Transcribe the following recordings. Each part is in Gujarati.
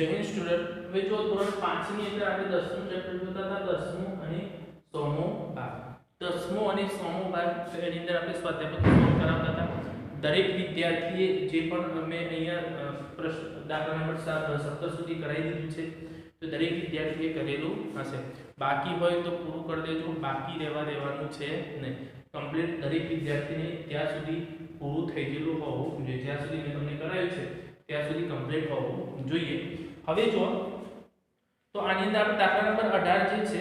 જય હિન્દ સ્ટુડન્ટ। હવે જો ધોરણ 5 ની અંદર આપણે 10મું ચેપ્ટર જોતા હતા, 10મું અને 100મો ભાગ। 10મો અને 100મો ભાગ એની અંદર આપણે સ્વાધ્યાય પત્ર સોલ્વ કરાવતા હતા। દરેક વિદ્યાર્થીએ જે પણ અમે અહીંયા પ્રશ્ન દાખલા નંબર 17 સુધી કરાવી દીધું છે, તો દરેક વિદ્યાર્થીએ કરેલું હશે। બાકી હોય તો પૂરું કરી દેજો, બાકી રહેવા દેવાનું છે નહીં। કમ્પ્લીટ દરેક વિદ્યાર્થીને ત્યાં સુધી પૂરું થઈ ગયેલું હોવું જોઈએ, જ્યાં સુધી મેં તમને કરાવ્યું છે ત્યાં સુધી કમ્પ્લીટ હોવું જોઈએ। હવે જો તો આની અંદર આપણે દાખલા નંબર 18 જે છે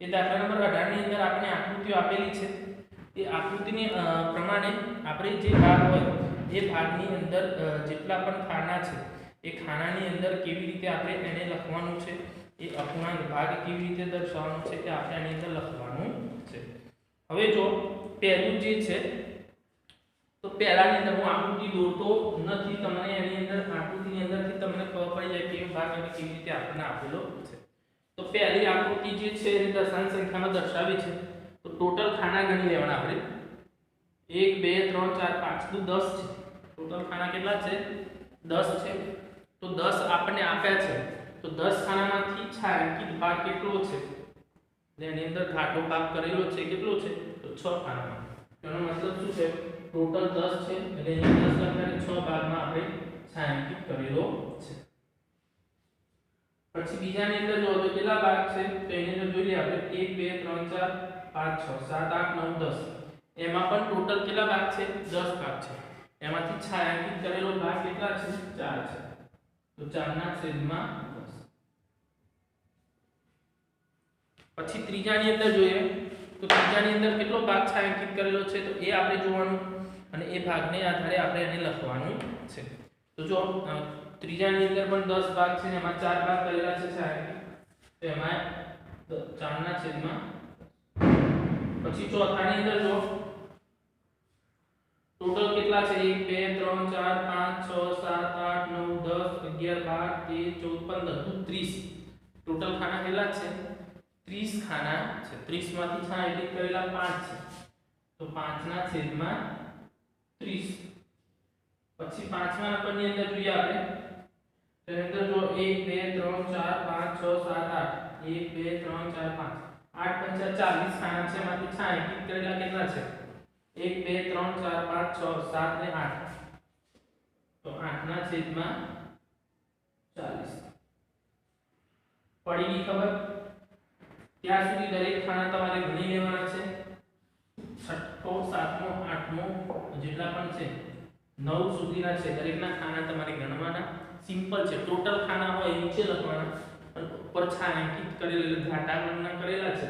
એ દાખલા નંબર 18 ની અંદર આપણે આકૃતિઓ આપેલી છે। એ આકૃતિની પ્રમાણે આપણે જે ભાગ હોય એ ભાગની અંદર જેટલા પણ ખાના છે એ ખાનાની અંદર કેવી રીતે આપણે એને લખવાનું છે, એ અપૂર્ણાંક ભાગ કેવી રીતે દર્શાવવાનો છે એ આપણે આની અંદર લખવાનું છે। હવે જો પહેલું જે છે તો પહેલાની અંદર હું આકૃતિ દોરતો નથી, તમને એની અંદર આકૃતિની અંદરથી તમને ખબર પડી જાય કે ભાગ અને કેવી રીતે આપણને આપેલો છે। તો પહેલી આકૃતિ જે છે એ દશાંશ સંખ્યામાં દર્શાવી છે। તો ટોટલ ખાના ગણી લેવાના આપણે 1 2 3 4 5 તો 10 છે। ટોટલ ખાના કેટલા છે? 10 છે। તો 10 આપણને આપ્યા છે, તો 10 ખાનામાંથી છાંયાંકિત ભાગ કેટલો છે? એની અંદર ઘાટો ભાગ કરેલો છે, કેટલો છે? તો 6 ખાનામાં। એનો મતલબ શું છે? ટોટલ 10 છે એટલે અહીંયા 10 લખાઈને 6 ભાગમાં આપણે છાંયાંકિત કરેલો છે। પછી બીજાની અંદર જો તો કેટલા ભાગ છે તો એની અંદર જોઈએ આપણે 1 2 3 4 5 6 7 8 9 10, એમાં પણ ટોટલ કેટલા ભાગ છે? 10 ભાગ છે। એમાંથી છાંયાંકિત કરેલો ભાગ કેટલા છે? 4 છે। તો 4 ના છેદમાં 10। પછી ત્રીજાની અંદર જોઈએ તો ત્રીજાની અંદર કેટલો ભાગ છાંયાંકિત કરેલો છે તો એ આપણે જોવાનું અને એ ભાગને આધારે આપણે એને લખવાનું છે। તો જો ત્રીજાની અંદર પણ 10 ભાગ છે ને એમાં 4 ભાગ કરેલા છે છાંયાંકિત, તો એમાં 4 ના છેદમાં। પછી ચોથાની અંદર જો ટોટલ કેટલા છે? 1 2 3 4 5 6 7 8 9 10 11 12 13 14 15 30 ટોટલ ખાના કેટલા છે? 30 ખાના છે। 30 માંથી છાંયાંકિત કરેલા 5 છે, તો 5 ના છેદમાં 30। પછી પાંચમા નંબરની અંદર જોઈએ આપણે તો એની અંદર જો 1 2 3 4 5 6 7 8 1 2 3 4 5 8 5 40 ખાના છે, એમાંથી છાંયાંકિત કરેલા કેટલા છે? 1 2 3 4 5 6 7 ને 8, તો 8 ના છેદમાં 40। પડી ગઈ ખબર? ત્યાં સુધી દરેક ખાના તમારે ગણી લેવાના છે। છઠ્ઠો, સાતમો, આઠમો જેટલા પણ છે 9 સુધીના છે દરેકના ખાના તમારે ગણવાના। સિમ્પલ છે। ટોટલ ખાના હોય નીચે લખવાના અને ઉપર છાંયાંકિત કરેલા ઘાટા વર્ણના કરેલા છે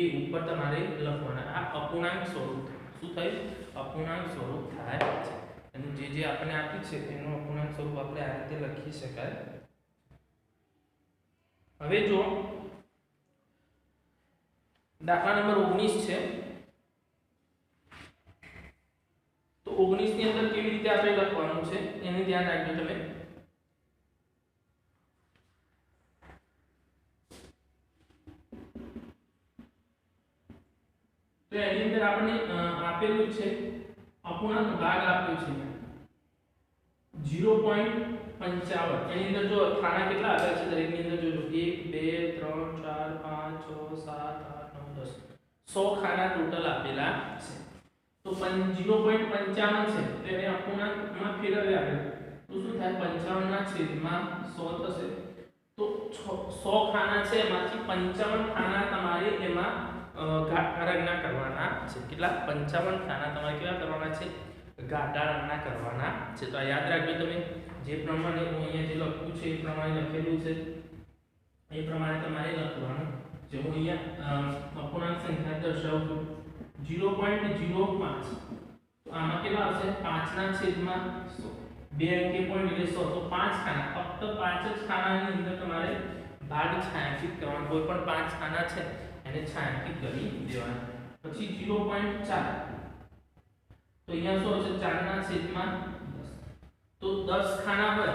એ ઉપર તમારે લખવાના। આ અપૂર્ણાંક સ્વરૂપ શું થાય? અપૂર્ણાંક સ્વરૂપ થાય છે અને જે આપણે આપ્યું છે એનું અપૂર્ણાંક સ્વરૂપ આપણે આ રીતે લખી શકાય। હવે જો દાખલા નંબર 19 છે તો 19 ની અંદર કેવી રીતે આપણે લખવાનું છે એને ધ્યાન રાખજો તમે। તો એની અંદર આપણે આપેલું છે અપૂર્ણાંક ભાગ આપ્યો છે 0.55। એની અંદર જો ખાના કેટલા આપ્યા છે દરેકની અંદર જોજો 1 2 3 4 5 6 7 8 9 10 100 ખાના ટોટલ આપેલા છે। તો 0.55 છે તો એને અપૂર્ણાંકમાં ફેરવીએ આપણે તો શું થાય? 55 ના છેદમાં 100 થશે। તો 100 ખાના છે એમાંથી 55 ખાના તમારે એમાં ઘાટા રંગના કરવાના છે। કેટલા? 55 ખાના તમારે કેવા કરવાના છે? ઘાટા રંગના કરવાના છે। તો આ યાદ રાખજો તમે, જે પ્રમાણે હું અહીંયા જે લખ્યું છે એ પ્રમાણે લખેલું છે એ પ્રમાણે તમારે લખવાનું છે। હું અહીંયા અપૂર્ણાંક સંખ્યા દર્શાવું છું 0.05। તો આમાં કેટલા આવશે? 5 ના છેદમાં 100, બે અંકી પોઈન્ટ એટલે 100, તો 5 ખાના, ફક્ત 5 જ ખાનાની અંદર તમારે ભાગ છાંયાંકિત કરવાનો। કોઈ પણ 5 ખાના છે એને છાંયાંકિત કરી દેવાના। પછી 0.4 તો અહીંયા શું હશે? 4 ના છેદમાં 10। તો 10 ખાના હોય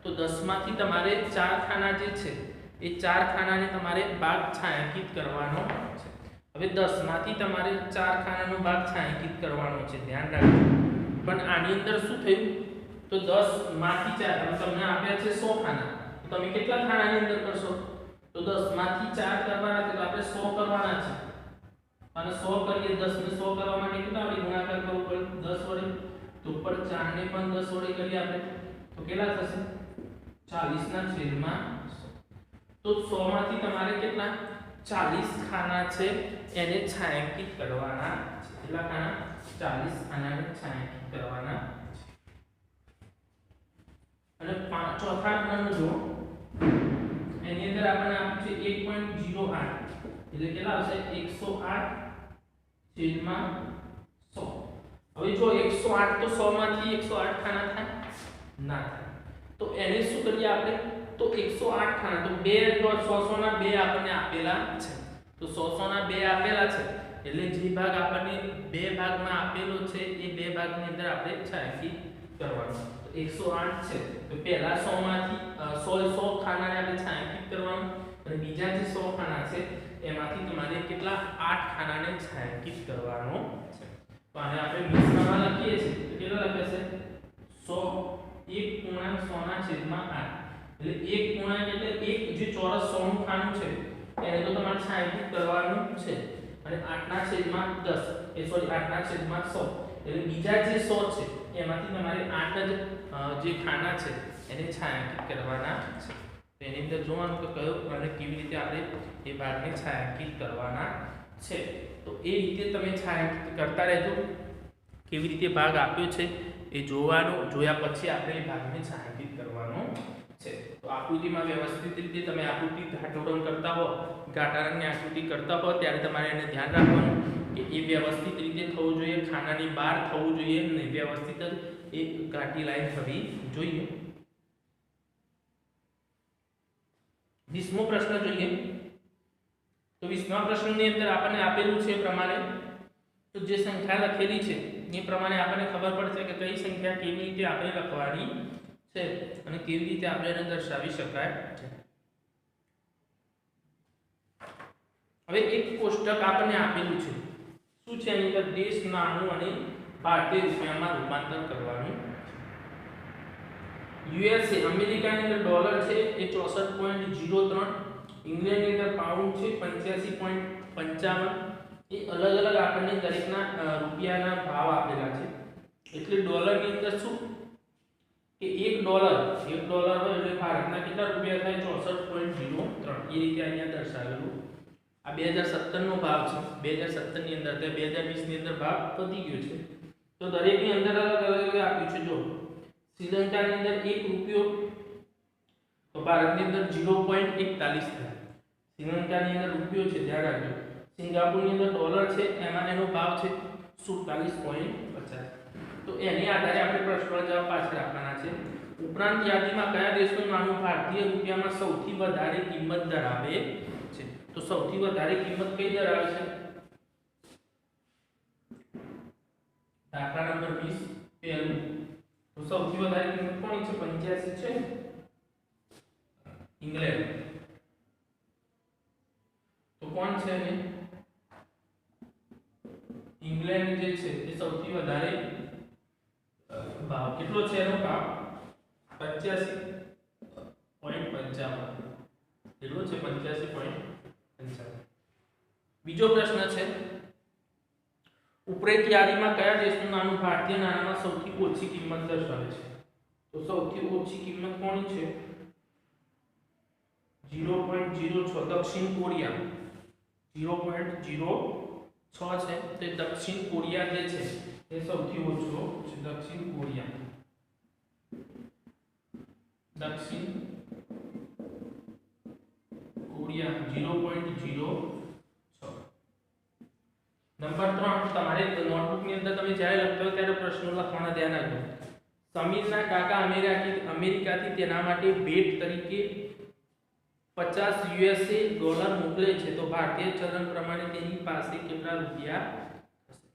તો 10 માંથી તમારે 4 ખાના જે છે એ 4 ખાનાને તમારે ભાગ છાંયાંકિત કરવાનો છે। હવે 10 માંથી તમારે 4 ખાનાનો ભાગ છાંયાંકિત કરવાનો છે, ધ્યાન રાખજો। પણ આની અંદર શું થયું? તો 10 માંથી 4 તમને આપ્યા છે 100 ખાના, તમે કેટલા ખાનાની અંદર કરશો? તો 10 માંથી 4 કરવાના છે તો આપણે 100 કરવાના છે અને 100 કરીએ 10 ને 100 કરવા માટે કેટલા વડે ગુણાકાર કરવો પડે? 10 વડે. તો ઉપર 4 ને પણ 10 વડે કરીએ આપણે તો કેટલા થશે? 40 ના છેદમાં 100. તો 100 માંથી તમારે કેટલા 40 ખાના છે એને છાંયાંકિત કરવાના છે. કેટલા ખાના? 40 ખાનાને છાંયાંકિત કરવાના છે. અને ચોથા નંબર જો એની અંદર આપણને આપ્યું છે 1.08 એટલે કેટલા આવશે? 108 છેદમાં 100. હવે જો 108 તો 100 માંથી 108 ખાના થાય ના થાય. તો એને શું કરીએ આપણે? તો 108 ખાના તો 2 100 ના 2 આપણને આપેલા છે. તો 100 ના 2 આપેલા છે એટલે જે ભાગ આપણને બે ભાગમાં આપેલો છે એ બે ભાગની અંદર આપણે છાંયાંકિત કરવાનો. તો 108 છે તો પહેલા 100 માંથી 100 ખાનાને આપણે છાંયાંકિત કરવાનું અને બીજા જે 100 ખાના છે એમાંથી તમારે કેટલા 8 ખાનાને છાંયાંકિત કરવાનો છે. તો આને આપણે મિશ્રમાં લખીએ છીએ તો કેટલા લખે છે? 100 1 પૂર્ણાંક 100 ના છેદમાં 8 એટલે 1 પૂર્ણાંક એટલે એક જે ચોરસ 100 નું ખાનું છે એને તો તમારે છાંયાંકિત કરવાનું છે અને 8 ના છેદમાં 10 8 ના છેદમાં 100 એટલે બીજા જે 100 છે એમાંથી તમારે 8 જ જે ખાના છે એને છાંયાંકિત કરવાના છે. તો એની અંદર જોવાનું કે કયો અને કેવી રીતે આપણે એ ભાગને છાંયાંકિત કરવાના છે. તો એ રીતે તમે છાંયાંકિત કરતા રહેજો. કેવી રીતે ભાગ આપ્યો છે એ જોવાનું, જોયા પછી આપણે એ ભાગને છાંયાંકિત કરવાનો છે. તો આકૃતિમાં વ્યવસ્થિત રીતે તમે આકૃતિ ઘાટોરણ કરતા હો, ઘાટા રંગની આકૃતિ કરતા હો ત્યારે તમારે એને ધ્યાન રાખવાનું કે એ વ્યવસ્થિત રીતે થવું જોઈએ, ખાનાની બહાર થવું જોઈએ અને વ્યવસ્થિત જ એક ઘાટી લાઈન થવી જોઈએ. 20મો પ્રશ્ન જોઈએ. તો 20મા પ્રશ્નની અંદર આપણને આપેલું છે પ્રમાણે તો જે સંખ્યા લખેલી છે એ પ્રમાણે આપણને ખબર પડશે કે કઈ સંખ્યા કેવી રીતે આપણે લખવાની છે અને કેવી રીતે આપણે એને દર્શાવી શકાય છે. હવે એક કોષ્ટક આપણને આપેલું છે. શું છે એની અંદર? દેશ, નાણું અને ભારતીય રૂપિયામાં રૂપાંતર કરવાનું. યુએસએ અમેરિકાની અંદર ડોલર છે એ 64.03, ઇંગ્લેન્ડની અંદર પાઉન્ડ છે 85.55. એ અલગ અલગ આપણને દરેકના રૂપિયાના ભાવ આપેલા છે. એટલે ડોલરની અંદર શું કે $1 હોય એટલે ભારતના કેટલા રૂપિયા થાય? 64.03. એ રીતે અહીંયા દર્શાવેલું. આ 2017 નો ભાવ છે. 2017 ની અંદર તે 2020 ની અંદર ભાવ વધી ગયો છે. તો દરેકની અંદર અલગ અલગ આપ્યું છે. જો શ્રીલંકાની અંદર 1 રૂપિયો તો ભારતની અંદર 0.41 થાય. શ્રીલંકાની અંદર રૂપિયો છે, ધ્યાન રાખજો. સિંગાપુરની અંદર ડોલર છે એમાં એનો ભાવ છે 47.50. તો એની આધારે આપણે પ્રશ્નનો જવાબ પાછળ આપવાના છે. ઉપરાંત યાદીમાં કયા દેશનું નાણું ભારતીય રૂપિયામાં સૌથી વધારે કિંમત ધરાવે છે? તો સૌથી વધારે કિંમત કઈ ધરાવે છે? દાખલા નંબર 20 પહેલું. તો સૌથી વધારે કિંમત કોની છે? 85 છે. ઇંગ્લેન્ડ. તો કોણ છે એ? ઇંગ્લેન્ડ જે છે એ સૌથી વધારે ભાવ કેટલો છે એનો ભાવ? 85.55. કેટલો છે? 85.55. બીજો પ્રશ્ન છે. ઉપરેટ યાદીમાં કયા દેશનું નાણું ભારતીય નાણાંમાં સૌથી ઓછી કિંમત દર્શાવે છે? તો સૌથી ઓછી કિંમત કોની છે? 0.06 દક્ષિણ કોરિયા. 0.06 છે. તે દક્ષિણ કોરિયા જે છે એ સૌથી ઓછો છે. દક્ષિણ કોરિયા. દક્ષિણ કોરિયા 0.06. નંબર 3 તમારે નોટબુક ની અંદર તમે જ્યારે લખતા હો ત્યારે પ્રશ્નો લખવાના ધ્યાન રાખજો. સમીરના કાકા અમેરિકાથી તેના માટે ભેટ તરીકે $50 મોકલે છે તો ભારતીય ચલણ પ્રમાણે તેની પાસે કેટલા રૂપિયા હશે?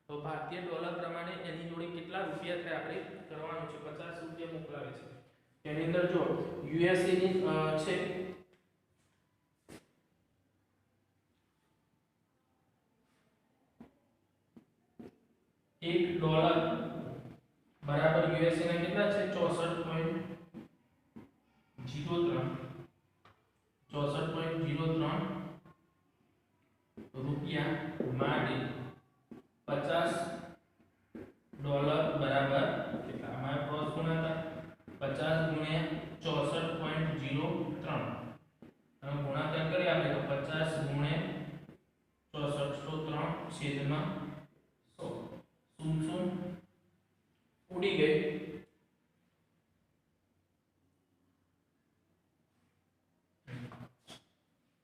તો ભારતીય ડોલર પ્રમાણે એની જોડે કેટલા રૂપિયા થાય આપણે કરવાનું છે. $50 મોકલાવે છે. એની અંદર જો યુએસએ ની છે $1 બરાબર યુએસએ ના કેટલા છે? 64.03. बराबर કેટલા અમારો ક્રોસ ગુણાકાર 50 ગુણ્યા 64.03 અને ગુણાકાર કરીએ આપણે તો 50 ગુણ્યા 6403 છેદમાં 100 શૂન્ય શૂન્ય ઉડી ગઈ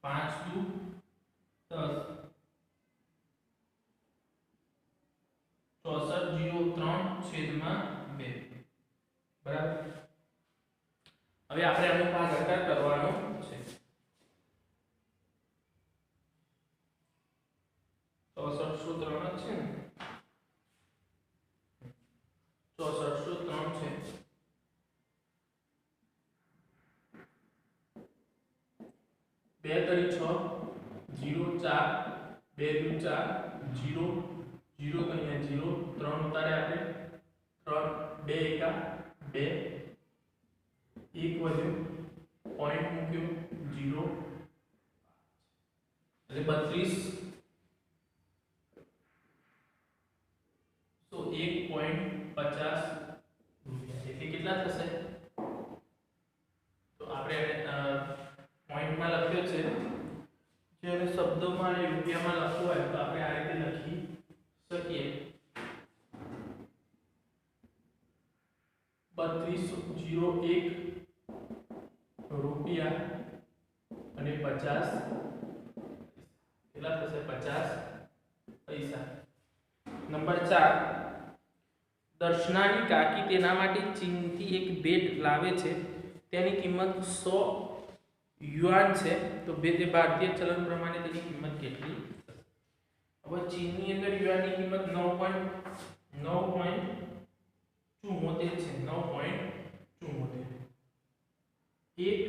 5 દુ 10 6403 છેદમાં 2 બરાબર હવે આપણે આનો ભાગાકાર કરવાનો છે 6403 છે ને 6403 છે 2 તરી 6 0 4 2 દુ 4 0 0 કહીએ 0 3 ઉતારે આપણે 3 2 એકા 2 1 વધ્યું પોઈન્ટ મૂક્યું 0 એટલે 32 તો 1.50 રૂપિયા એટલે કેટલા થશે તો આપણે પોઈન્ટમાં લખ્યો છે જેને શબ્દોમાં અને રૂપિયામાં લખવું હોય તો આપણે આ રીતે લખી શકીએ 3201 રૂપિયા અને 50 કેટલા થશે 50 પૈસા નંબર 4 દર્શનાની કાકી તેના માટે ચીનથી એક બેટ લાવે છે તેની કિંમત 100 યુઆન છે તો તે ભારતીય ચલણ પ્રમાણે તેની કિંમત કેટલી હવે ચીનની અંદર યુઆનની કિંમત 9.74 છે 9.74 એક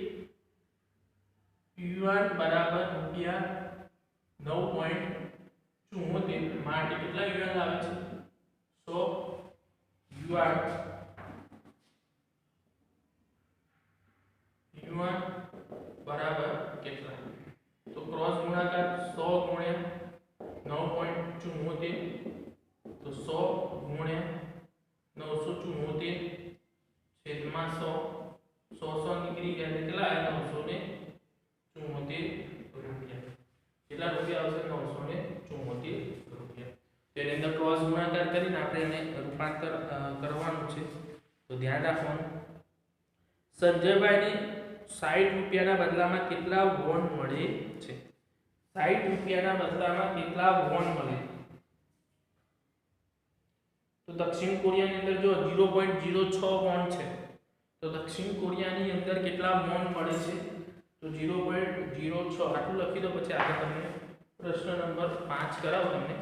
યુઆન બરાબર રૂપિયા 9.74 માટે કેટલા યુઆન આવે છે 100 યુઆન બરાબર કેટલા તો ક્રોસ ગુણાકાર 100 ગુણ્યા 9.74 તો 100 ગુણ્યા 974 છેદમાં 100 100 નીકળી ગયા એટલે કેટલા આવ્યા 974 રૂપિયા કેટલા રૂપિયા આવશે 974 રૂપિયા તેની અંદર ક્રોસ ગુણાકાર કરીને આપણે એને રૂપાંતર કરવાનું છે તો ધ્યાન રાખવાનું સંજયભાઈને 60 રૂપિયાના બદલામાં કેટલા વોન મળે છે 60 રૂપિયાના બદલામાં કેટલા વોન મળે તો દક્ષિણ કોરિયાની અંદર જો 0.06 વોન છે તો દક્ષિણ કોરિયાની અંદર કેટલા વોન મળે છે તો 0.06 આટલું લખી દો પછી આગળ તમને પ્રશ્ન નંબર 5 કરાવો તમને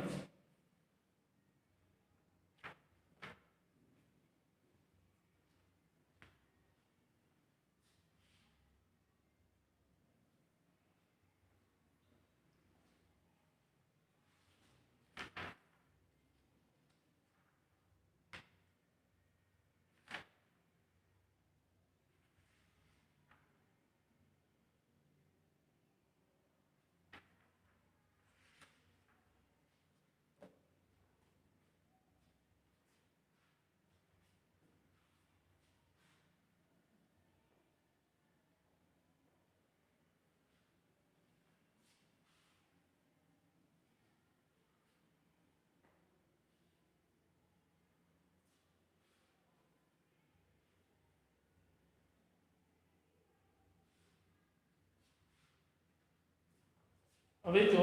હવે જો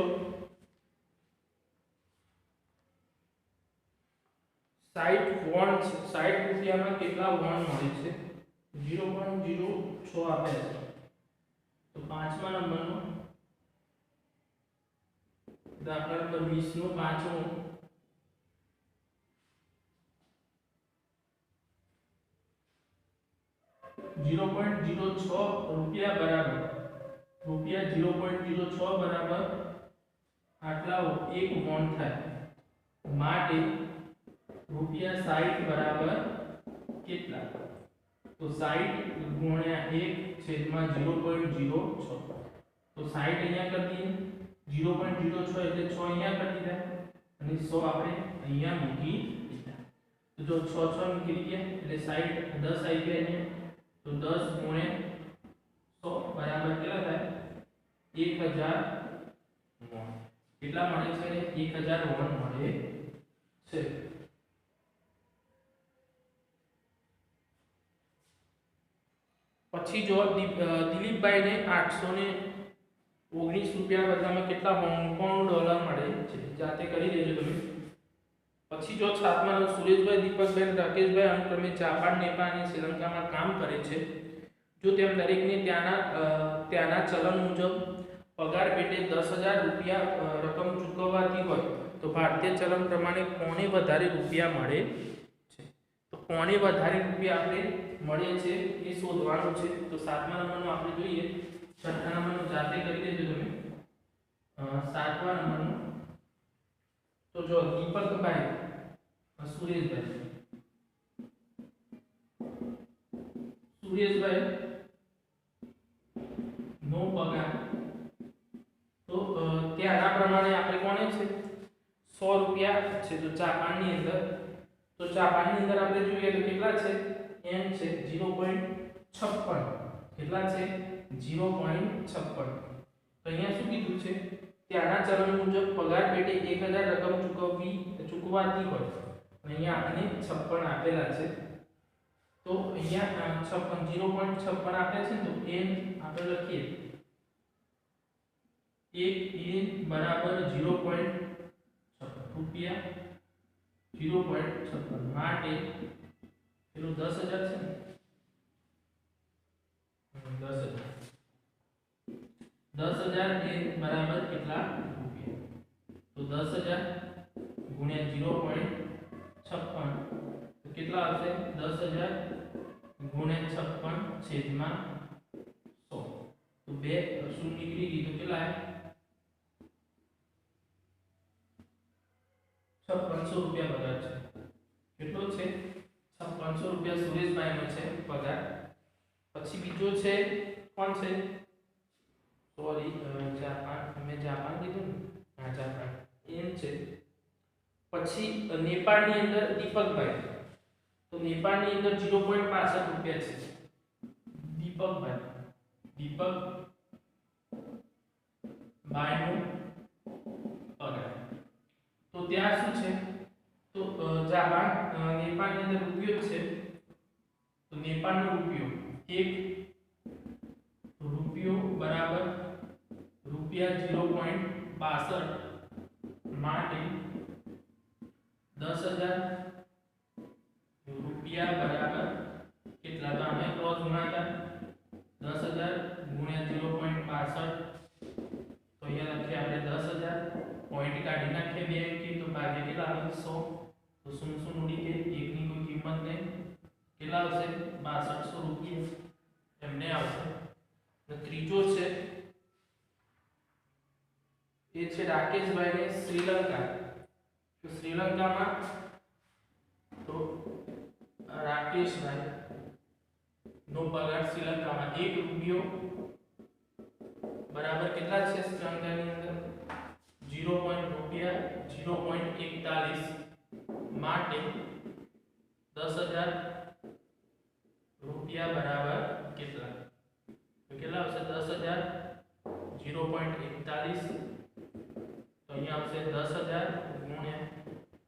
60 વોન 60 રૂપિયામાં કેટલા વોન મળે છે 0.06 આપે છે તો પાંચમા નંબરનો દાખલા નંબર 20 નો પાંચમો 0.06 રૂપિયા બરાબર રૂપિયા 0.06 બરાબર આટલા 1 વોન થાય માટે રૂપિયા 60 બરાબર કેટલા તો 60 ગુણ્યા 1 છેદમાં 0.06 તો 60 અહીંયા કરી દઈએ 0.06 એટલે 6 અહીંયા કરી દીધા અને 100 આપણે અહીંયા મૂકી દીધા तो जो 6 निकली गया એટલે 60 10 આવી ગયા અહીંયા તો 10 ગુણ્યા 100 બરાબર કેટલા થાય 1000 વોન કેટલા મળે છે 1000 વોન મળે છે પછી જો દિલીપભાઈ ને 819 રૂપિયા બદલામાં કેટલા હોંગકોંગ ડોલર મળે છે જાતે કરી દેજો તમે પછી જો છાપમાં સુરેશભાઈ દીપકભાઈ રાકેશભાઈ અનુક્રમે જાપાન નેપાળ અને શ્રીલંકામાં કામ કરે છે જો તેમ દરેકને ત્યાંના ચલણ મુજબ પગાર પેટે 10000 રૂપિયા રકમ ચૂકવવાથી હોય તો ભારતીય ચલણ પ્રમાણે કોને વધારે રૂપિયા મળે છે તો કોને વધારે રૂપિયા આપણે મળે છે એ શોધવાનું છે તો 7મા નંબરનું આપણે જોઈએ 6થા નંબરનું જાતે કરી દેજો તમે 7મા નંબરનું तो जो दीपक भाई सुरेश भाई नो पगार तो त्याना प्रमाणे આપણે કોને છે 100 રૂપિયા છે તો જાપાનની અંદર તો જાપાનની અંદર આપણે જોઈએ તો કેટલા છે n છે 0.56 કેટલા છે 0.56 તો અહીંયા શું કીધું છે ત્યાંના ચલણ મુજબ પગાર પેટે 1000 રકમ ચૂકવવાથી હોય અહીંયા આપણે 56 આપેલા છે તો અહીંયા 56 0.56 આપે છે તો n આપણે લખીએ 1 n બરાબર 0.56 રૂપિયા 0.56 માટે પેલું 10000 છે ને 10000 n बराबर कितना रुपया तो 10000 गुणिया 0.56 तो कितना આવશે 10000 गुणिया 56 છેદમાં 100 तो બે શું નીકળી ગઈ તો કેટલા है 5600 રૂપિયા પગાર છે કેટલો છે 5600 રૂપિયા સુરેશભાઈનો છે પગાર પછી બીજો છે કોણ છે सॉरी जापान में जापान कीधुं हां जापान एन छे પછી નેપાળની અંદર દીપકભાઈ તો નેપાળની અંદર 0.65 રૂપિયા છે દીપક ભાઈનો પગાર તો ત્યાં શું છે તો જાપાન નેપાળની અંદર રૂપિયો છે તો નેપાળનો રૂપિયો 1 રૂપિયો બરાબર રૂપિયા 0.62 માટે 10000 રૂપિયા બરાબર કેટલા તો આને ક્રોસ ગુણાકાર 10000 ગુણ્યા 0.62 તો અહીંયા લખીએ આપણે 10000 પોઈન્ટ કાઢી નાખીએ બે અંકી તો ભાગે કેટલા આવે 100 તો 0 ઉડી ગઈ એકની કોઈ કિંમત નહીં કેટલા આવશે 6200 રૂપિયા એમને આવશે ત્રીજો છે એ છે રાકેશભાઈ ને શ્રીલંકા તો શ્રીલંકામાં તો રાકેશભાઈ નો પગાર શ્રીલંકામાં 1 રૂપિયો બરાબર કેટલા છે શ્રીલંકાની અંદર 0.41 માટે 10000 રૂપિયા બરાબર કેટલા तो કેટલા આવશે 10000 0.41 તો અહીંયા આવશે 10000 ગુણ્યા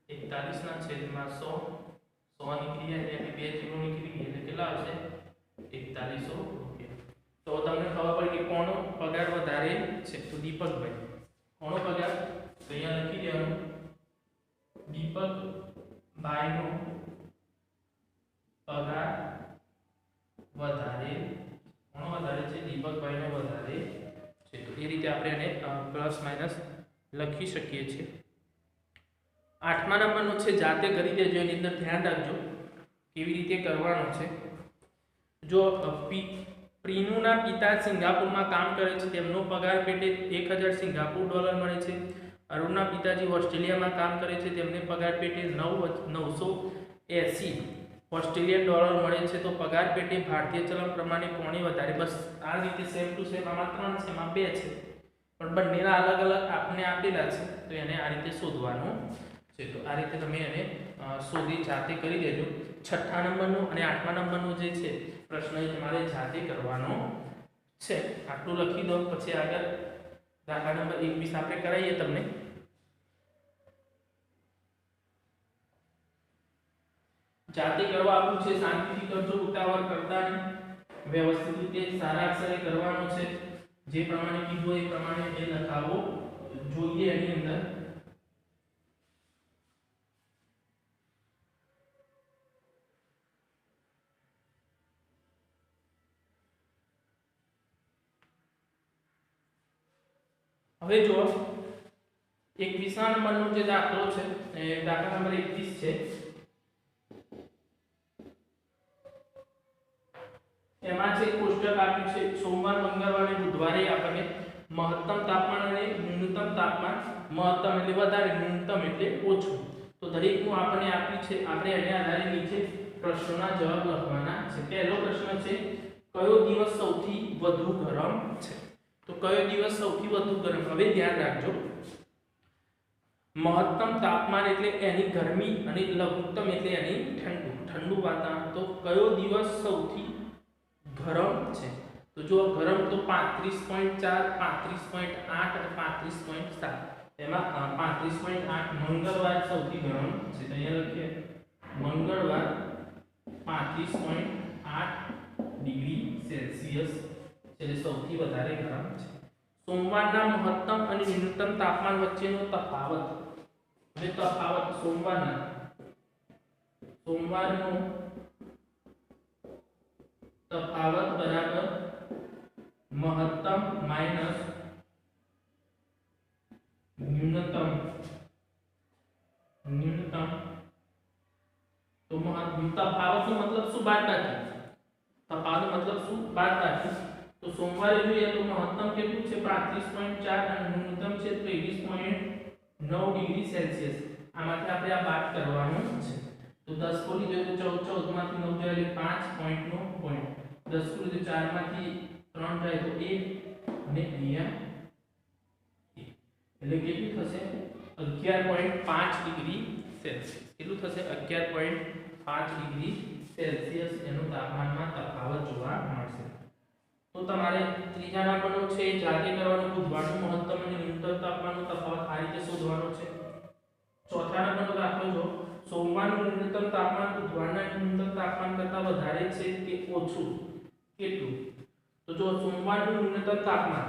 41 ના છેદમાં 100 100 નીકળી જાય એટલે બે જીરો નીકળી ગઈ એટલે કેટલા આવશે 4100 રૂપિયા તો તમને ખબર પડી કે કોનો પગાર વધારે છે તો દીપકભાઈ કોનો પગાર તો અહીંયા લખી દેવાનું દીપકભાઈનો પગાર વધારે કોનો વધારે છે દીપકભાઈનો વધારે છે તો એ રીતે આપણે એને પ્લસ માઈનસ લખી શકીએ છીએ 8મા નંબરનો છે જાતે કરી દેજો એની અંદર ધ્યાન રાખજો કેવી રીતે કરવાનો છે જો પ્રીનુના પિતા સિંગાપુરમાં કામ કરે છે તેમનો પગાર પેટે 1000 સિંગાપુર ડોલર મળે છે અરુણના પિતાજી ઓસ્ટ્રેલિયામાં કામ કરે છે તેમને પગાર પેટે 980 ऑस्ट्रेलियन डॉलर મળે છે તો પગાર પેટે ભારતીય ચલણ પ્રમાણે કોણે વધારે બસ આ રીતે સેમ ટુ સેમ આમાં 3 છે એમાં 2 છે પણ બંનેના અલગ અલગ આપને આપેલા છે તો એને આ રીતે શોધવાનું છે તો આ રીતે તમે એને શોધી જાતે કરી દેજો. 6થા નંબરનો અને 8મા નંબરનો જે છે પ્રશ્ન એ તમારે જાતે કરવાનો છે. આટલું લખી દો. પછી આગળ દાખલા નંબર 21 આપણે કરાવીએ તમને. જાતે કરવા આપ્યું છે, શાંતિથી કરજો, ઉતાવળ કરતા નહીં, વ્યવસ્થિત રીતે સારા અક્ષરે કરવાનું છે. જે પ્રમાણે કીધું એ પ્રમાણે એ લખાવો જોઈએ એની અંદર. હવે જો 21 નંબરનો જે દાખલો છે એ દાખલા નંબર 21 છે. એમાં છે કોષ્ટક આપ્યું છે સોમવાર, મંગળવાર અને બુધવારે આપણને મહત્તમ તાપમાન અને ન્યૂનતમ તાપમાન, મહત્તમ એટલે વધારે, ન્યૂનતમ એટલે ઓછું. તો દરેકનું આપણને આપ્યું છે. આપણે એને આધારે નીચે પ્રશ્નોના જવાબ લખવાના છે. પહેલો પ્રશ્ન છે કયો દિવસ સૌથી વધુ ગરમ છે? તો કયો દિવસ સૌથી વધુ ગરમ? હવે ધ્યાન રાખજો, મહત્તમ તાપમાન એટલે એની ગરમી અને લઘુત્તમ એટલે એની ઠંડુ વાતાવરણ. તો કયો દિવસ સૌથી ગરમ છે? તો જો ગરમ તો 35.4, 35.8 અને 35.7. એમાં 35.8 મંગળવાર સૌથી ગરમ છે. તો અહીંયા લખીએ મંગળવાર 35.8 ડિગ્રી સેલ્સિયસ એટલે સૌથી વધારે ગરમ છે. સોમવારના મહત્તમ અને ન્યૂનતમ તાપમાન વચ્ચેનો તફાવત. હવે તફાવત સોમવારનો તફાવત બરાબર મહત્તમ માઈનસ ન્યૂનતમ. તો તફાવતનો મતલબ શું? બાદબાકી. તફાવતનો મતલબ શું? બાદબાકી. તો સોમવારે જોઈએ તો મહત્તમ કેટલું છે 35.4 અને ન્યૂનતમ છે 23.9 ડિગ્રી સેલ્સિયસ. આમાંથી આપણે આ બાદ કરવાનું છે. તો 10 ખોલી જોઈએ તો 14 માંથી 9 જાય એટલે 5 પોઈન્ટનો પોઈન્ટ. 10 ખોલી તો 4 માંથી 3 જાય તો 1 અને અહીંયા એટલે કેટલું થશે 11.5 ડિગ્રી સેલ્સિયસ. કેટલું થશે 11.5 ડિગ્રી સેલ્સિયસ એનું તાપમાનમાં તફાવત જોવા મળશે. તો તમારે ત્રીજા નંબરનો છે જાતે કરવાનો. બુધવારનું મહત્તમ અને ન્યૂનતમ તાપમાનનો તફાવત આ રીતે શોધવાનો છે. ચોથા નંબરનો દાખલો જો સોમવારનું ન્યૂનતમ તાપમાન બુધવારના ન્યૂનતમ તાપમાન કરતાં વધારે છે કે ઓછું? કેટલું? તો જો સોમવારનું ન્યૂનતમ તાપમાન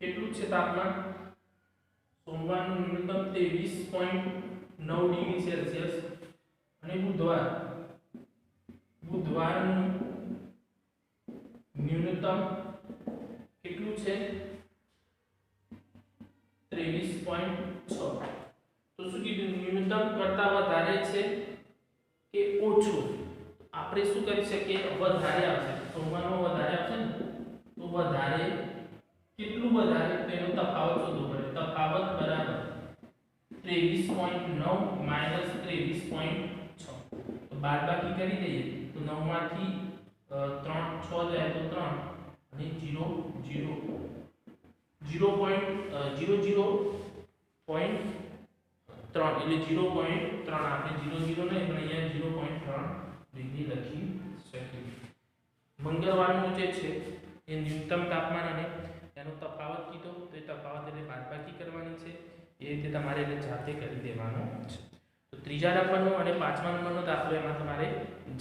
કેટલું છે તાપમાન? સોમવારનું ન્યૂનતમ 23.9 ડિગ્રી સેલ્સિયસ અને બુધવારનું ન્યૂનતમ કેટલું છે 23.6. તો શું કીધું? ન્યૂનતમ કરતા વધારે છે કે ઓછું? આપણે શું કરી શકીએ? વધારે આવશે. સોમવારમાં વધારે આવશે ને તો વધારે. કેટલું વધારે? તો એનો તફાવત શોધવો પડે. તફાવત બરાબર 23.9 માઈનસ 23.6. તો બાદબાકી કરી દઈએ તો 9 માંથી 3 6 જાય તો 3 અને 0 એટલે 0.3 આપણે 0 0 નહીં પણ અહીંયા 0.3 ડિગ્રી લખી શકીએ. મંગળવારનું જે છે એ ન્યૂનતમ તાપમાન અને એનો તફાવત કીધો તો એ તફાવત એટલે બાદબાકી કરવાની છે. એ રીતે તમારે એટલે જાતે કરી દેવાનો છે. તો ત્રીજા નંબરનો અને પાંચમા નંબરનો દાખલો એમાં તમારે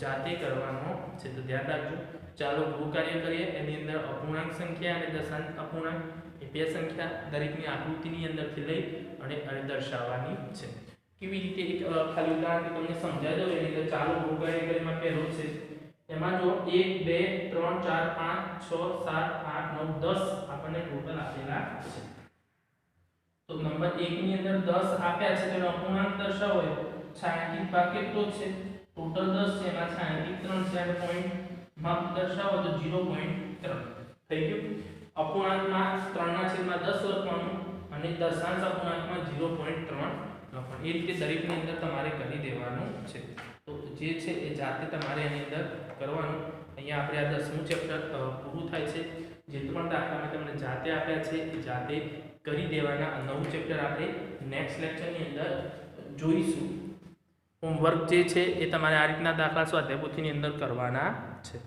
જાતે કરવાનો છે. તો ધ્યાન રાખજો. ચાલો ગૃહ કાર્ય કરીએ. એની અંદર અપૂર્ણાંક સંખ્યા અને દશાંશ અપૂર્ણાંક એ બે સંખ્યા દરેકની આકૃતિની અંદરથી લઈ અને દર્શાવવાની છે. કેવી રીતે? એક ખાલી ઉદાહરણ તમને સમજાવી દઉં. એની અંદર ચાલો ગૃહ કાર્ય કરીએમાં પહેલો છે એમાં જો 1 2 3 4 5 6 7 8 9 10 આપણને ટોટલ આપેલા છે. તો નંબર 1 ની અંદર 10 આપ્યા છે. તેનો અપૂર્ણાંક દર્શાવો હોય 66 ભાગ કેટલો છે? ટોટલ 10 છે એમાં 66 3 છે અને પોઈન્ટ માં દર્શાવો તો 0.3 થઈ ગયું. અપૂર્ણાંકમાં 3/10 લખવાનું અને દશાંશ અપૂર્ણાંકમાં 0.3 લખવાનું. એ રીતે દરેકની અંદર તમારે કરી દેવાનું છે. તો જે છે એ જાતે તમારે એની અંદર કરવાનું. અહીંયા આપણે આ 10મું ચેપ્ટર પૂરું થાય છે. જે પણ દાખલા મેં તમને જાતે આપ્યા છે એ જાતે કરી દેવાના. 9મું ચેપ્ટર આપણે નેક્સ્ટ લેક્ચરની અંદર જોઈશું. હોમવર્ક જે છે એ તમારે આ રીતના દાખલા સ્વાધ્યાય પોથીની અંદર કરવાના છે.